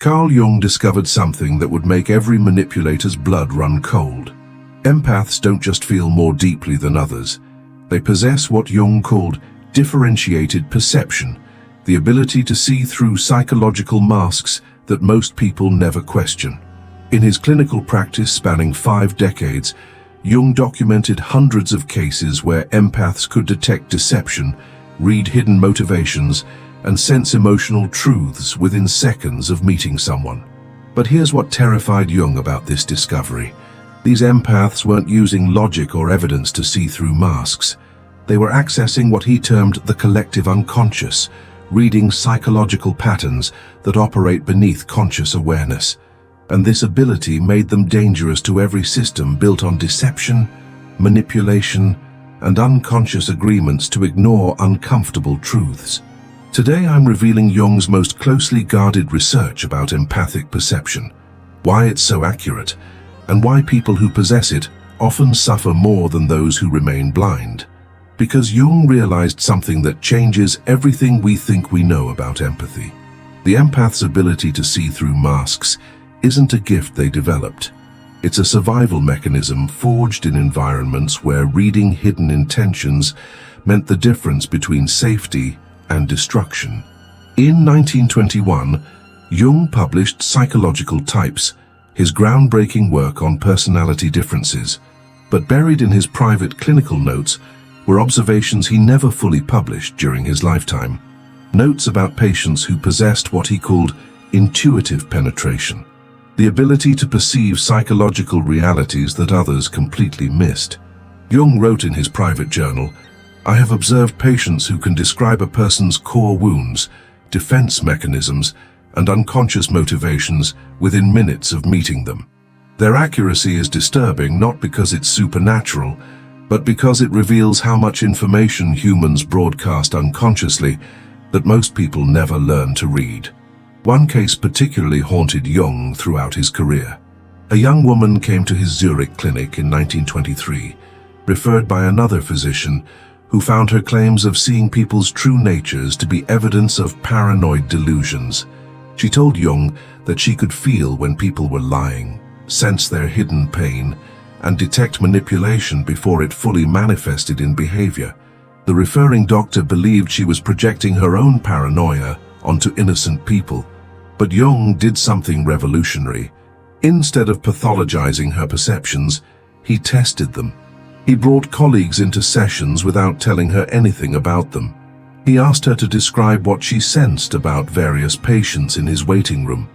Carl Jung discovered something that would make every manipulator's blood run cold. Empaths don't just feel more deeply than others. They possess what Jung called differentiated perception, the ability to see through psychological masks that most people never question. In his clinical practice spanning 5 decades, Jung documented hundreds of cases where empaths could detect deception, read hidden motivations, and sense emotional truths within seconds of meeting someone. But here's what terrified Jung about this discovery. These empaths weren't using logic or evidence to see through masks. They were accessing what he termed the collective unconscious, reading psychological patterns that operate beneath conscious awareness. And this ability made them dangerous to every system built on deception, manipulation, and unconscious agreements to ignore uncomfortable truths. Today I'm revealing Jung's most closely guarded research about empathic perception, why it's so accurate, and why people who possess it often suffer more than those who remain blind. Because Jung realized something that changes everything we think we know about empathy. The empath's ability to see through masks isn't a gift they developed. It's a survival mechanism forged in environments where reading hidden intentions meant the difference between safety and destruction. In 1921, Jung published Psychological Types, his groundbreaking work on personality differences. But buried in his private clinical notes were observations he never fully published during his lifetime. Notes about patients who possessed what he called intuitive penetration, the ability to perceive psychological realities that others completely missed. Jung wrote in his private journal, "I have observed patients who can describe a person's core wounds, defense mechanisms, and unconscious motivations within minutes of meeting them. Their accuracy is disturbing not because it's supernatural, but because it reveals how much information humans broadcast unconsciously that most people never learn to read." One case particularly haunted Jung throughout his career. A young woman came to his Zurich clinic in 1923, referred by another physician who found her claims of seeing people's true natures to be evidence of paranoid delusions. She told Jung that she could feel when people were lying, sense their hidden pain, and detect manipulation before it fully manifested in behavior. The referring doctor believed she was projecting her own paranoia onto innocent people. But Jung did something revolutionary. Instead of pathologizing her perceptions, he tested them. He brought colleagues into sessions without telling her anything about them. He asked her to describe what she sensed about various patients in his waiting room.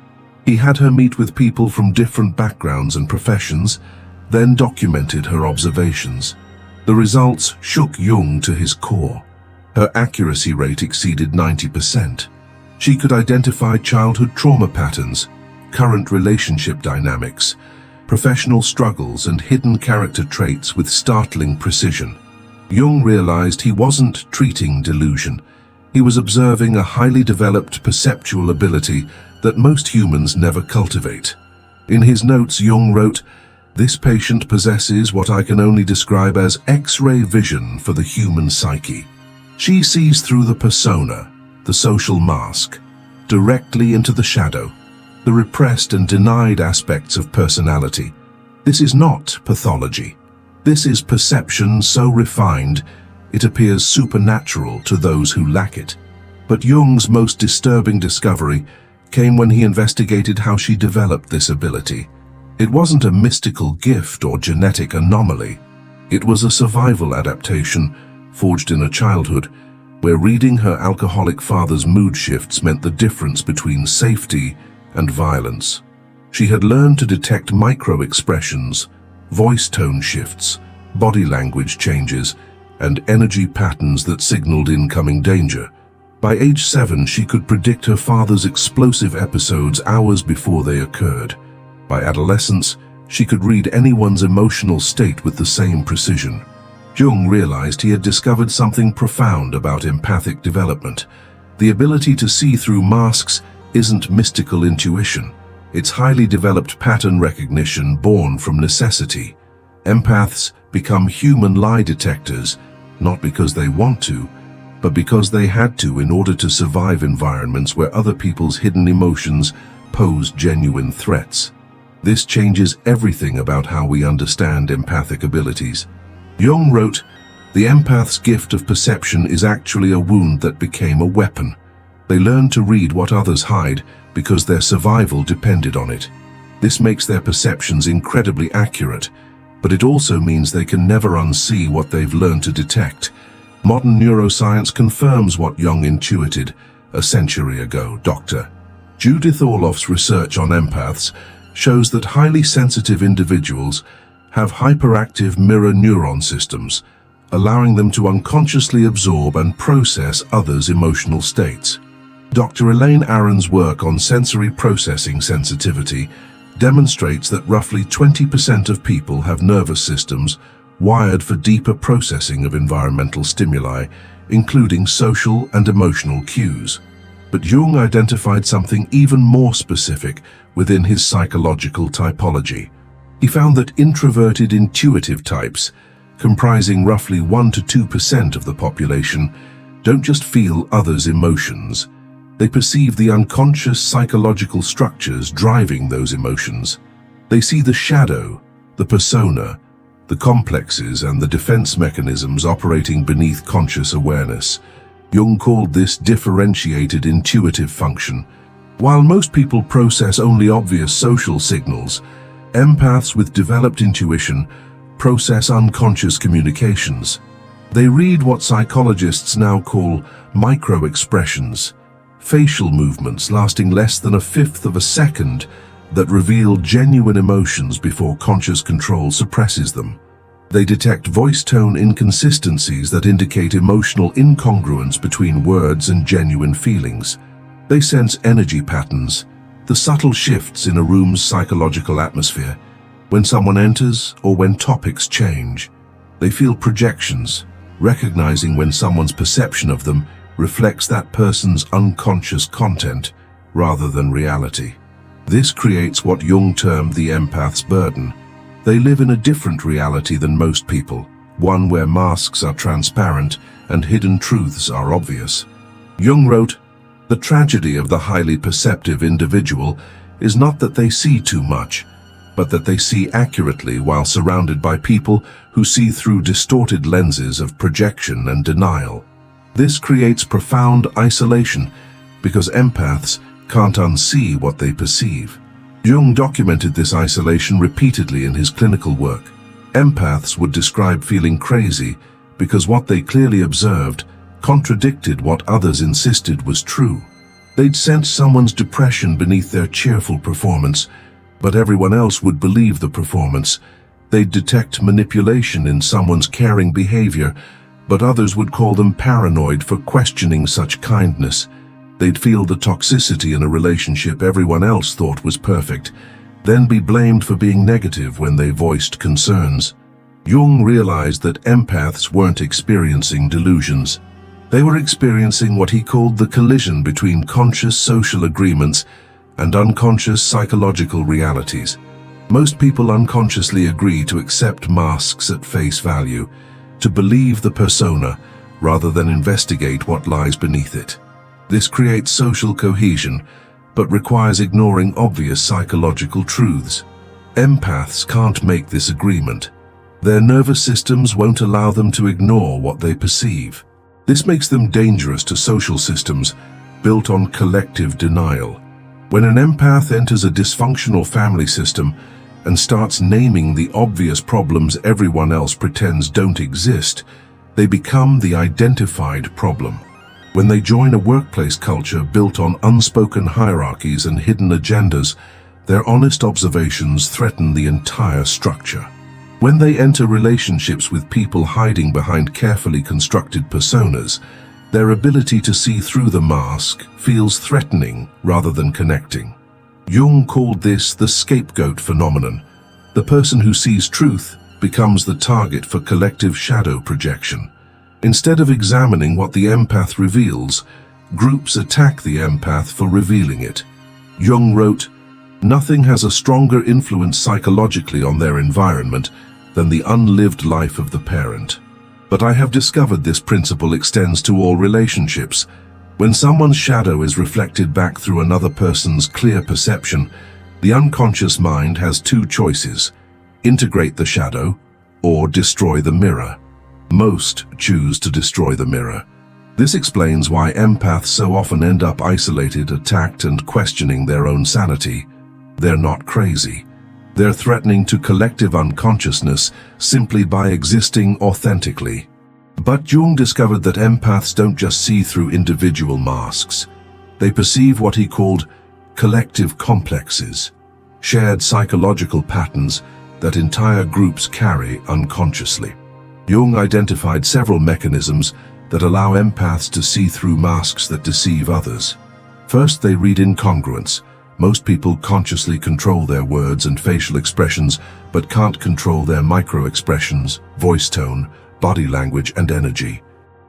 He had her meet with people from different backgrounds and professions, then documented her observations. The results shook Jung to his core. Her accuracy rate exceeded 90%. She could identify childhood trauma patterns, current relationship dynamics, professional struggles, and hidden character traits with startling precision. Jung realized he wasn't treating delusion. He was observing a highly developed perceptual ability that most humans never cultivate. In his notes, Jung wrote, "This patient possesses what I can only describe as X-ray vision for the human psyche. She sees through the persona, the social mask, directly into the shadow, the repressed and denied aspects of personality. This is not pathology. This is perception so refined, it appears supernatural to those who lack it." But Jung's most disturbing discovery came when he investigated how she developed this ability. It wasn't a mystical gift or genetic anomaly. It was a survival adaptation forged in a childhood where reading her alcoholic father's mood shifts meant the difference between safety and violence. She had learned to detect micro-expressions, voice tone shifts, body language changes, and energy patterns that signaled incoming danger. By age 7, she could predict her father's explosive episodes hours before they occurred. By adolescence, she could read anyone's emotional state with the same precision. Jung realized he had discovered something profound about empathic development. The ability to see through masks isn't mystical intuition. It's highly developed pattern recognition born from necessity. Empaths become human lie detectors, not because they want to, but because they had to in order to survive environments where other people's hidden emotions pose genuine threats. This changes everything about how we understand empathic abilities. Jung wrote, "The empath's gift of perception is actually a wound that became a weapon. They learn to read what others hide because their survival depended on it. This makes their perceptions incredibly accurate, but it also means they can never unsee what they've learned to detect." Modern neuroscience confirms what Jung intuited a century ago. Dr. Judith Orloff's research on empaths shows that highly sensitive individuals have hyperactive mirror neuron systems, allowing them to unconsciously absorb and process others' emotional states. Dr. Elaine Aron's work on sensory processing sensitivity demonstrates that roughly 20% of people have nervous systems wired for deeper processing of environmental stimuli, including social and emotional cues. But Jung identified something even more specific within his psychological typology. He found that introverted intuitive types, comprising roughly 1 to 2% of the population, don't just feel others' emotions. They perceive the unconscious psychological structures driving those emotions. They see the shadow, the persona, the complexes and the defense mechanisms operating beneath conscious awareness. Jung called this differentiated intuitive function. While most people process only obvious social signals, empaths with developed intuition process unconscious communications. They read what psychologists now call micro-expressions, facial movements lasting less than a fifth of a second that reveal genuine emotions before conscious control suppresses them. They detect voice tone inconsistencies that indicate emotional incongruence between words and genuine feelings. They sense energy patterns, the subtle shifts in a room's psychological atmosphere, when someone enters or when topics change. They feel projections, recognizing when someone's perception of them reflects that person's unconscious content rather than reality. This creates what Jung termed the empath's burden. They live in a different reality than most people, one where masks are transparent and hidden truths are obvious. Jung wrote, "The tragedy of the highly perceptive individual is not that they see too much, but that they see accurately while surrounded by people who see through distorted lenses of projection and denial. This creates profound isolation because empaths can't unsee what they perceive." Jung documented this isolation repeatedly in his clinical work. Empaths would describe feeling crazy because what they clearly observed contradicted what others insisted was true. They'd sense someone's depression beneath their cheerful performance, but everyone else would believe the performance. They'd detect manipulation in someone's caring behavior, but others would call them paranoid for questioning such kindness. They'd feel the toxicity in a relationship everyone else thought was perfect, then be blamed for being negative when they voiced concerns. Jung realized that empaths weren't experiencing delusions. They were experiencing what he called the collision between conscious social agreements and unconscious psychological realities. Most people unconsciously agree to accept masks at face value, to believe the persona rather than investigate what lies beneath it. This creates social cohesion, but requires ignoring obvious psychological truths. Empaths can't make this agreement. Their nervous systems won't allow them to ignore what they perceive. This makes them dangerous to social systems built on collective denial. When an empath enters a dysfunctional family system and starts naming the obvious problems everyone else pretends don't exist, they become the identified problem. When they join a workplace culture built on unspoken hierarchies and hidden agendas, their honest observations threaten the entire structure. When they enter relationships with people hiding behind carefully constructed personas, their ability to see through the mask feels threatening rather than connecting. Jung called this the scapegoat phenomenon. The person who sees truth becomes the target for collective shadow projection. Instead of examining what the empath reveals, groups attack the empath for revealing it. Jung wrote, "Nothing has a stronger influence psychologically on their environment than the unlived life of the parent. But I have discovered this principle extends to all relationships. When someone's shadow is reflected back through another person's clear perception, the unconscious mind has two choices: integrate the shadow or destroy the mirror. Most choose to destroy the mirror. This explains why empaths so often end up isolated, attacked, and questioning their own sanity. They're not crazy. They're threatening to collective unconsciousness simply by existing authentically. But Jung discovered that empaths don't just see through individual masks. They perceive what he called collective complexes, shared psychological patterns that entire groups carry unconsciously. Jung identified several mechanisms that allow empaths to see through masks that deceive others. First, they read incongruence. Most people consciously control their words and facial expressions, but can't control their micro-expressions, voice tone, body language, and energy.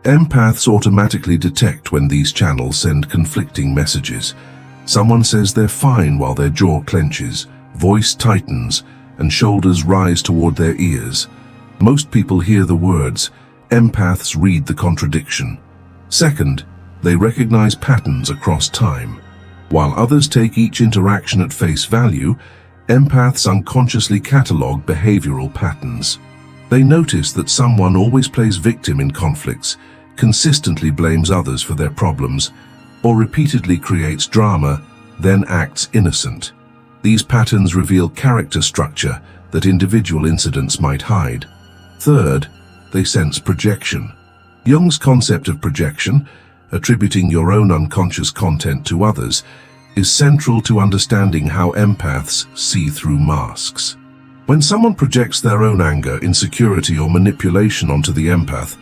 Empaths automatically detect when these channels send conflicting messages. Someone says they're fine while their jaw clenches, voice tightens, and shoulders rise toward their ears. Most people hear the words. Empaths read the contradiction. Second, they recognize patterns across time. While others take each interaction at face value, empaths unconsciously catalog behavioral patterns. They notice that someone always plays victim in conflicts, consistently blames others for their problems, or repeatedly creates drama, then acts innocent. These patterns reveal character structure that individual incidents might hide. Third, they sense projection. Jung's concept of projection, attributing your own unconscious content to others, is central to understanding how empaths see through masks. When someone projects their own anger, insecurity, or manipulation onto the empath,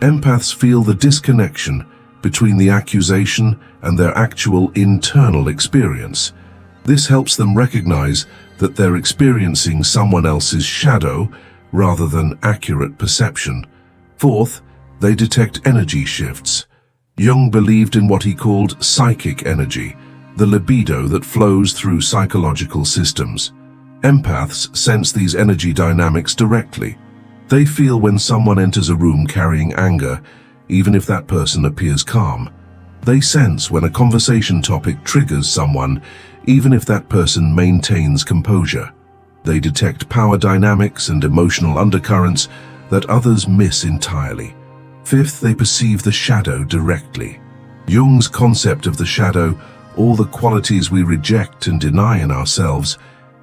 empaths feel the disconnection between the accusation and their actual internal experience. This helps them recognize that they're experiencing someone else's shadow rather than accurate perception. Fourth, they detect energy shifts. Jung believed in what he called psychic energy, the libido that flows through psychological systems. Empaths sense these energy dynamics directly. They feel when someone enters a room carrying anger, even if that person appears calm. They sense when a conversation topic triggers someone, even if that person maintains composure. They detect power dynamics and emotional undercurrents that others miss entirely. Fifth, they perceive the shadow directly. Jung's concept of the shadow, all the qualities we reject and deny in ourselves,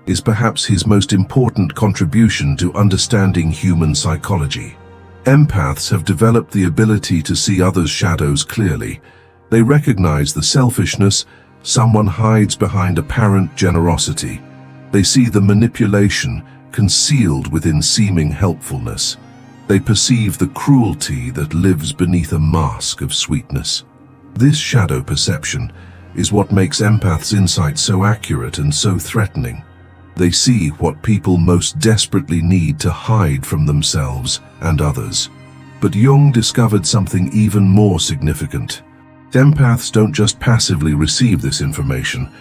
is perhaps his most important contribution to understanding human psychology. Empaths have developed the ability to see others' shadows clearly. They recognize the selfishness someone hides behind apparent generosity. They see the manipulation concealed within seeming helpfulness. They perceive the cruelty that lives beneath a mask of sweetness. This shadow perception is what makes empaths' insight so accurate and so threatening. They see what people most desperately need to hide from themselves and others. But Jung discovered something even more significant. Empaths don't just passively receive this information.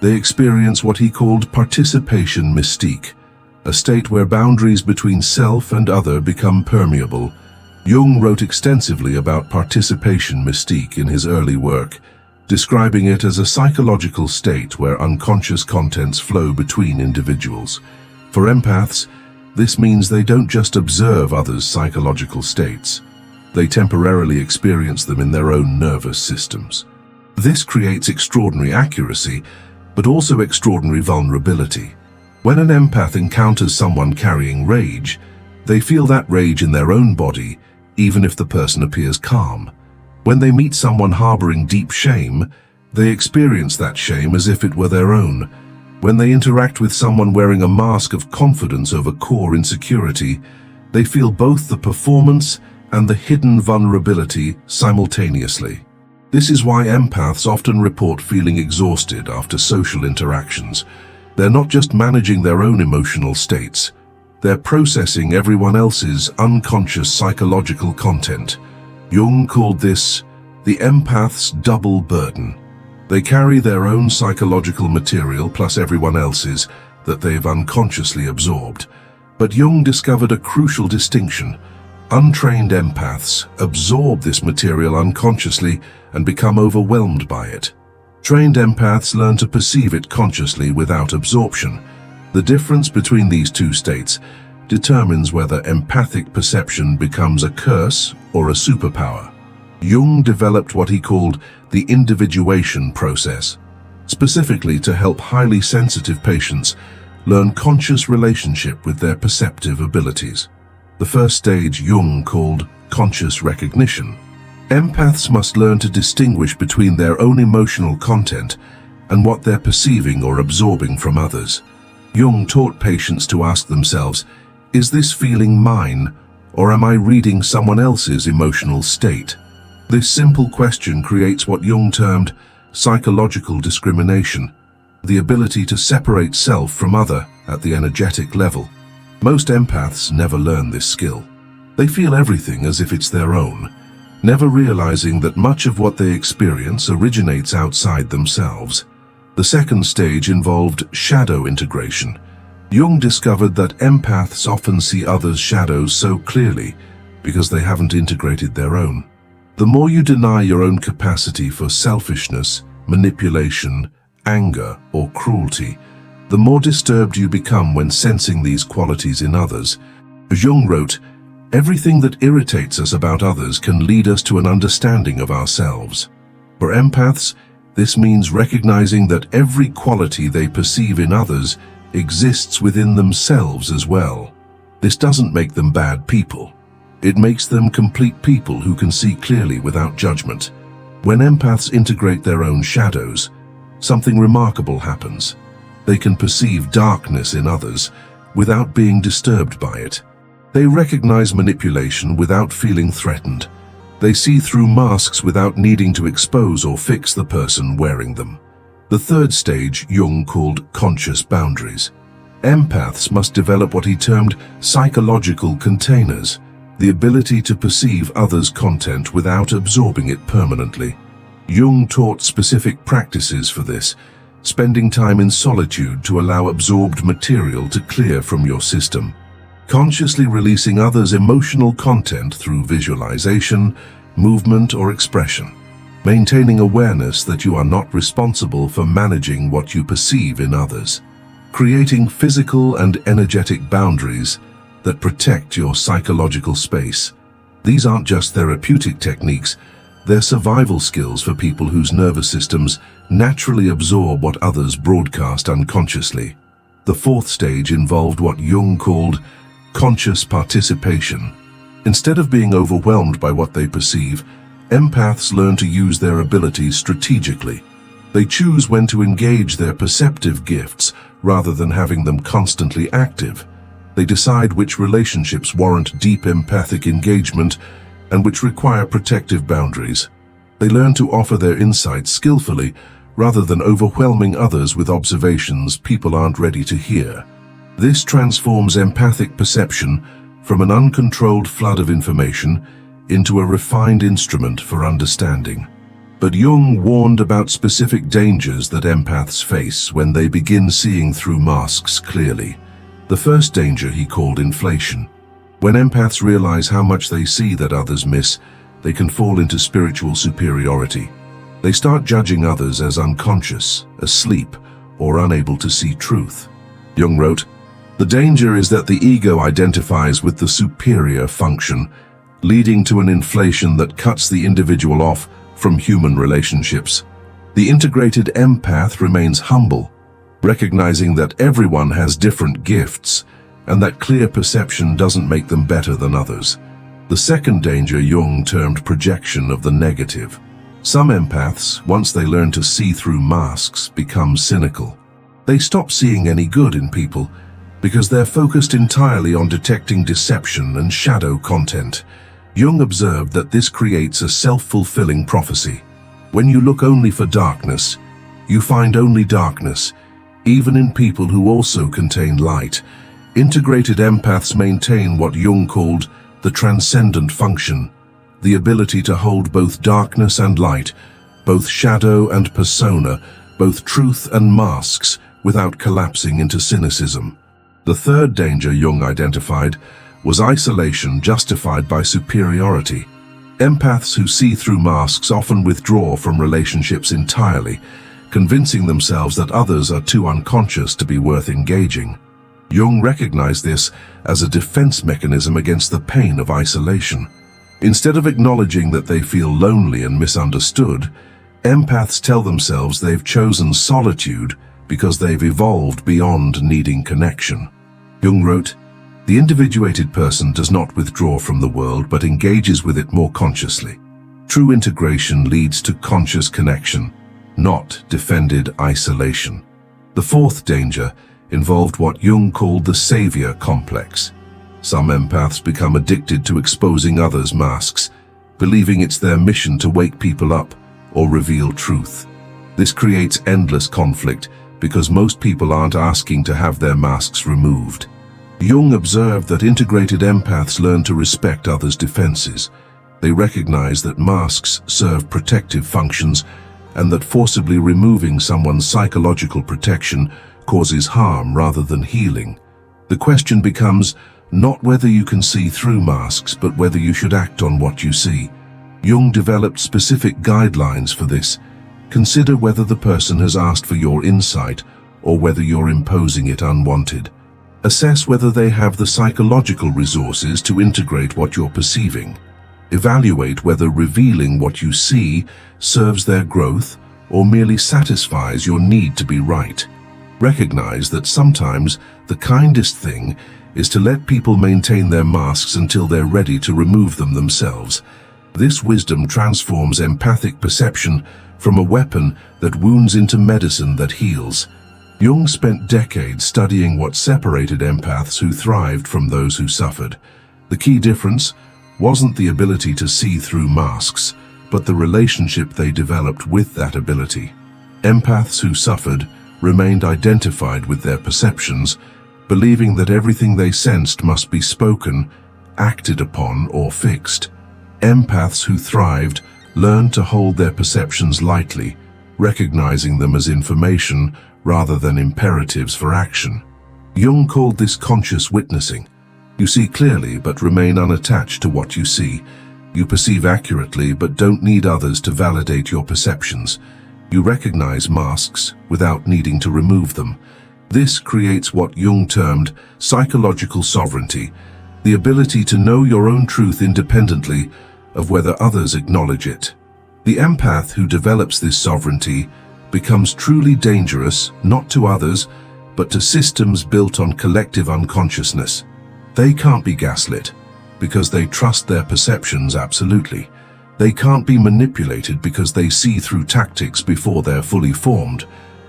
They experience what he called participation mystique, a state where boundaries between self and other become permeable. Jung wrote extensively about participation mystique in his early work, describing it as a psychological state where unconscious contents flow between individuals. For empaths, this means they don't just observe others' psychological states. They temporarily experience them in their own nervous systems. This creates extraordinary accuracy, but also extraordinary vulnerability. When an empath encounters someone carrying rage, they feel that rage in their own body, even if the person appears calm. When they meet someone harboring deep shame, they experience that shame as if it were their own. When they interact with someone wearing a mask of confidence over core insecurity, they feel both the performance and the hidden vulnerability simultaneously. This is why empaths often report feeling exhausted after social interactions. They're not just managing their own emotional states, they're processing everyone else's unconscious psychological content. Jung called this the empath's double burden. They carry their own psychological material plus everyone else's that they've unconsciously absorbed. But Jung discovered a crucial distinction. Untrained empaths absorb this material unconsciously and become overwhelmed by it. Trained empaths learn to perceive it consciously without absorption. The difference between these two states determines whether empathic perception becomes a curse or a superpower. Jung developed what he called the individuation process, specifically to help highly sensitive patients learn conscious relationship with their perceptive abilities. The first stage Jung called conscious recognition. Empaths must learn to distinguish between their own emotional content and what they're perceiving or absorbing from others. Jung taught patients to ask themselves, is this feeling mine, or am I reading someone else's emotional state? This simple question creates what Jung termed psychological discrimination, the ability to separate self from other at the energetic level. Most empaths never learn this skill. They feel everything as if it's their own, never realizing that much of what they experience originates outside themselves. The second stage involved shadow integration. Jung discovered that empaths often see others' shadows so clearly because they haven't integrated their own. The more you deny your own capacity for selfishness, manipulation, anger, or cruelty, the more disturbed you become when sensing these qualities in others. Jung wrote, everything that irritates us about others can lead us to an understanding of ourselves. For empaths, this means recognizing that every quality they perceive in others exists within themselves as well. This doesn't make them bad people. It makes them complete people who can see clearly without judgment. When empaths integrate their own shadows, something remarkable happens. They can perceive darkness in others without being disturbed by it. They recognize manipulation without feeling threatened. They see through masks without needing to expose or fix the person wearing them. The third stage Jung called conscious boundaries. Empaths must develop what he termed psychological containers, the ability to perceive others' content without absorbing it permanently. Jung taught specific practices for this, spending time in solitude to allow absorbed material to clear from your system. Consciously releasing others' emotional content through visualization, movement, or expression. Maintaining awareness that you are not responsible for managing what you perceive in others. Creating physical and energetic boundaries that protect your psychological space. These aren't just therapeutic techniques, they're survival skills for people whose nervous systems naturally absorb what others broadcast unconsciously. The fourth stage involved what Jung called conscious participation. Instead of being overwhelmed by what they perceive, empaths learn to use their abilities strategically. They choose when to engage their perceptive gifts rather than having them constantly active. They decide which relationships warrant deep empathic engagement and which require protective boundaries. They learn to offer their insights skillfully rather than overwhelming others with observations people aren't ready to hear. This transforms empathic perception from an uncontrolled flood of information into a refined instrument for understanding. But Jung warned about specific dangers that empaths face when they begin seeing through masks clearly. The first danger he called inflation. When empaths realize how much they see that others miss, they can fall into spiritual superiority. They start judging others as unconscious, asleep, or unable to see truth. Jung wrote, the danger is that the ego identifies with the superior function, leading to an inflation that cuts the individual off from human relationships. The integrated empath remains humble, recognizing that everyone has different gifts and that clear perception doesn't make them better than others. The second danger Jung termed projection of the negative. Some empaths, once they learn to see through masks, become cynical. They stop seeing any good in people because they're focused entirely on detecting deception and shadow content. Jung observed that this creates a self-fulfilling prophecy. When you look only for darkness, you find only darkness, even in people who also contain light. Integrated empaths maintain what Jung called the transcendent function, the ability to hold both darkness and light, both shadow and persona, both truth and masks, without collapsing into cynicism. The third danger Jung identified Was isolation justified by superiority? Empaths who see through masks often withdraw from relationships entirely, convincing themselves that others are too unconscious to be worth engaging. Jung recognized this as a defense mechanism against the pain of isolation. Instead of acknowledging that they feel lonely and misunderstood, empaths tell themselves they've chosen solitude because they've evolved beyond needing connection. Jung wrote, "The individuated person does not withdraw from the world but engages with it more consciously. True integration leads to conscious connection, not defended isolation." The fourth danger involved what Jung called the savior complex. Some empaths become addicted to exposing others' masks, believing it's their mission to wake people up or reveal truth. This creates endless conflict because most people aren't asking to have their masks removed. Jung observed that integrated empaths learn to respect others' defenses. They recognize that masks serve protective functions and that forcibly removing someone's psychological protection causes harm rather than healing. The question becomes not whether you can see through masks, but whether you should act on what you see. Jung developed specific guidelines for this. Consider whether the person has asked for your insight or whether you're imposing it unwanted. Assess whether they have the psychological resources to integrate what you're perceiving. Evaluate whether revealing what you see serves their growth or merely satisfies your need to be right. Recognize that sometimes the kindest thing is to let people maintain their masks until they're ready to remove them themselves. This wisdom transforms empathic perception from a weapon that wounds into medicine that heals. Jung spent decades studying what separated empaths who thrived from those who suffered. The key difference wasn't the ability to see through masks, but the relationship they developed with that ability. Empaths who suffered remained identified with their perceptions, believing that everything they sensed must be spoken, acted upon, or fixed. Empaths who thrived learned to hold their perceptions lightly, recognizing them as information rather than imperatives for action. Jung called this conscious witnessing. You see clearly but remain unattached to what you see. You perceive accurately but don't need others to validate your perceptions. You recognize masks without needing to remove them. This creates what Jung termed psychological sovereignty, the ability to know your own truth independently of whether others acknowledge it. The empath who develops this sovereignty becomes truly dangerous, not to others, but to systems built on collective unconsciousness. They can't be gaslit because they trust their perceptions absolutely. They can't be manipulated because they see through tactics before they're fully formed.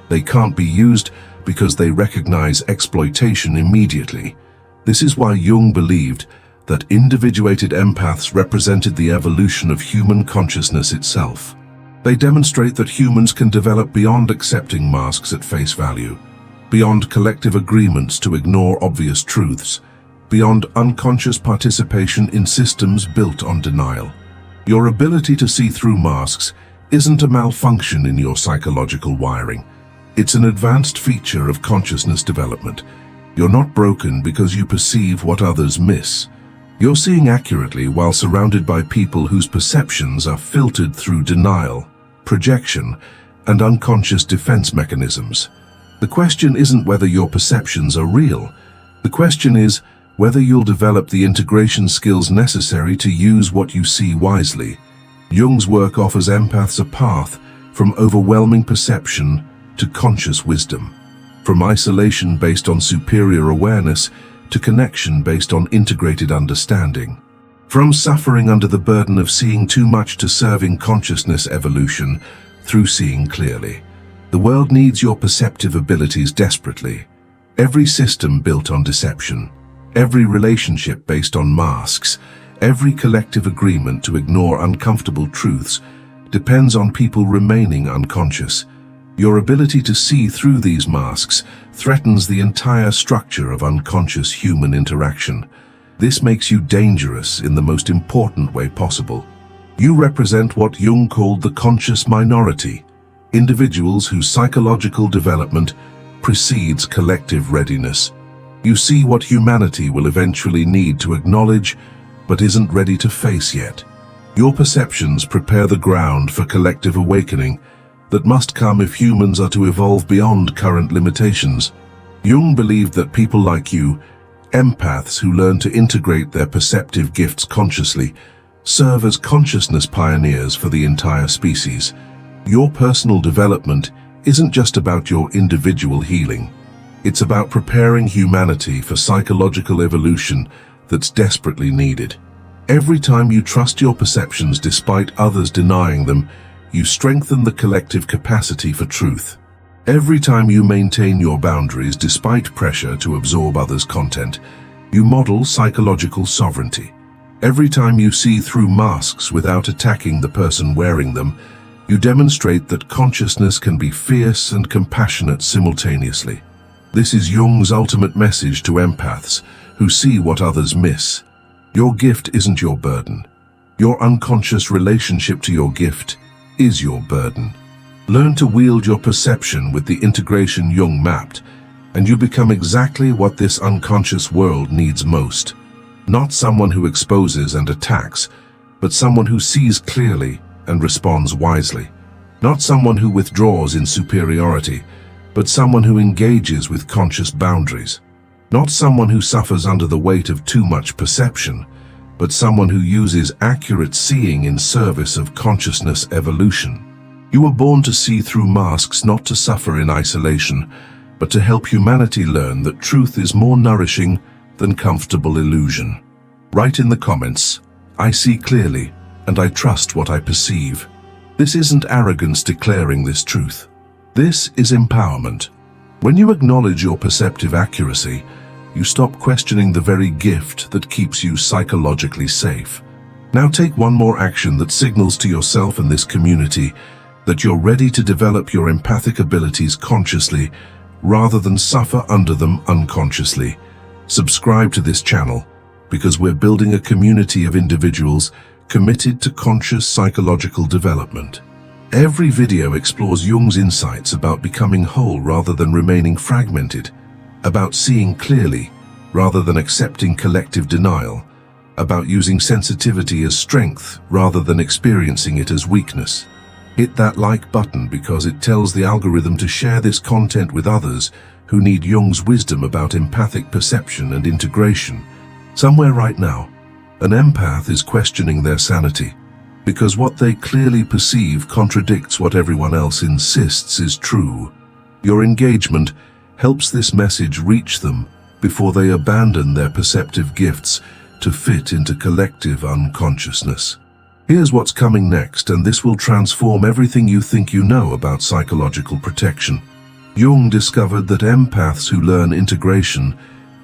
They can't be used because they recognize exploitation immediately. This is why Jung believed that individuated empaths represented the evolution of human consciousness itself. They demonstrate that humans can develop beyond accepting masks at face value, beyond collective agreements to ignore obvious truths, beyond unconscious participation in systems built on denial. Your ability to see through masks isn't a malfunction in your psychological wiring. It's an advanced feature of consciousness development. You're not broken because you perceive what others miss. You're seeing accurately while surrounded by people whose perceptions are filtered through denial, projection, and unconscious defense mechanisms. The question isn't whether your perceptions are real. The question is whether you'll develop the integration skills necessary to use what you see wisely. Jung's work offers empaths a path from overwhelming perception to conscious wisdom, from isolation based on superior awareness to connection based on integrated understanding, from suffering under the burden of seeing too much to serving consciousness evolution through seeing clearly. The world needs your perceptive abilities desperately. Every system built on deception, every relationship based on masks, every collective agreement to ignore uncomfortable truths depends on people remaining unconscious. Your ability to see through these masks threatens the entire structure of unconscious human interaction. This makes you dangerous in the most important way possible. You represent what Jung called the conscious minority, individuals whose psychological development precedes collective readiness. You see what humanity will eventually need to acknowledge, but isn't ready to face yet. Your perceptions prepare the ground for collective awakening that must come if humans are to evolve beyond current limitations. Jung believed that people like you, empaths who learn to integrate their perceptive gifts consciously, serve as consciousness pioneers for the entire species. Your personal development isn't just about your individual healing. It's about preparing humanity for psychological evolution that's desperately needed. Every time you trust your perceptions despite others denying them, you strengthen the collective capacity for truth. Every time you maintain your boundaries despite pressure to absorb others' content, you model psychological sovereignty. Every time you see through masks without attacking the person wearing them, you demonstrate that consciousness can be fierce and compassionate simultaneously. This is Jung's ultimate message to empaths who see what others miss. Your gift isn't your burden. Your unconscious relationship to your gift is your burden. Learn to wield your perception with the integration Jung mapped, and you become exactly what this unconscious world needs most. Not someone who exposes and attacks, but someone who sees clearly and responds wisely. Not someone who withdraws in superiority, but someone who engages with conscious boundaries. Not someone who suffers under the weight of too much perception, but someone who uses accurate seeing in service of consciousness evolution. You were born to see through masks, not to suffer in isolation, but to help humanity learn that truth is more nourishing than comfortable illusion. Write in the comments, "I see clearly, and I trust what I perceive." This isn't arrogance declaring this truth. This is empowerment. When you acknowledge your perceptive accuracy, you stop questioning the very gift that keeps you psychologically safe. Now take one more action that signals to yourself and this community that you're ready to develop your empathic abilities consciously rather than suffer under them unconsciously. Subscribe to this channel because we're building a community of individuals committed to conscious psychological development. Every video explores Jung's insights about becoming whole rather than remaining fragmented, about seeing clearly rather than accepting collective denial, about using sensitivity as strength rather than experiencing it as weakness. Hit that like button because it tells the algorithm to share this content with others who need Jung's wisdom about empathic perception and integration. Somewhere right now, an empath is questioning their sanity because what they clearly perceive contradicts what everyone else insists is true. Your engagement helps this message reach them before they abandon their perceptive gifts to fit into collective unconsciousness. Here's what's coming next, and this will transform everything you think you know about psychological protection. Jung discovered that empaths who learn integration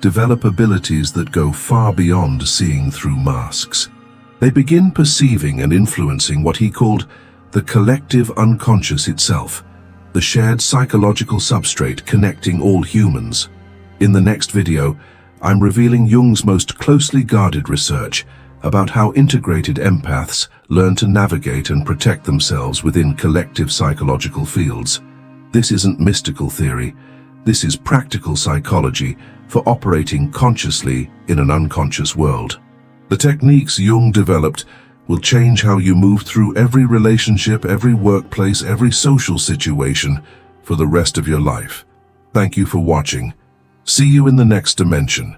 develop abilities that go far beyond seeing through masks. They begin perceiving and influencing what he called the collective unconscious itself, the shared psychological substrate connecting all humans. In the next video, I'm revealing Jung's most closely guarded research about how integrated empaths learn to navigate and protect themselves within collective psychological fields. This isn't mystical theory. This is practical psychology for operating consciously in an unconscious world. The techniques Jung developed will change how you move through every relationship, every workplace, every social situation for the rest of your life. Thank you for watching. See you in the next dimension.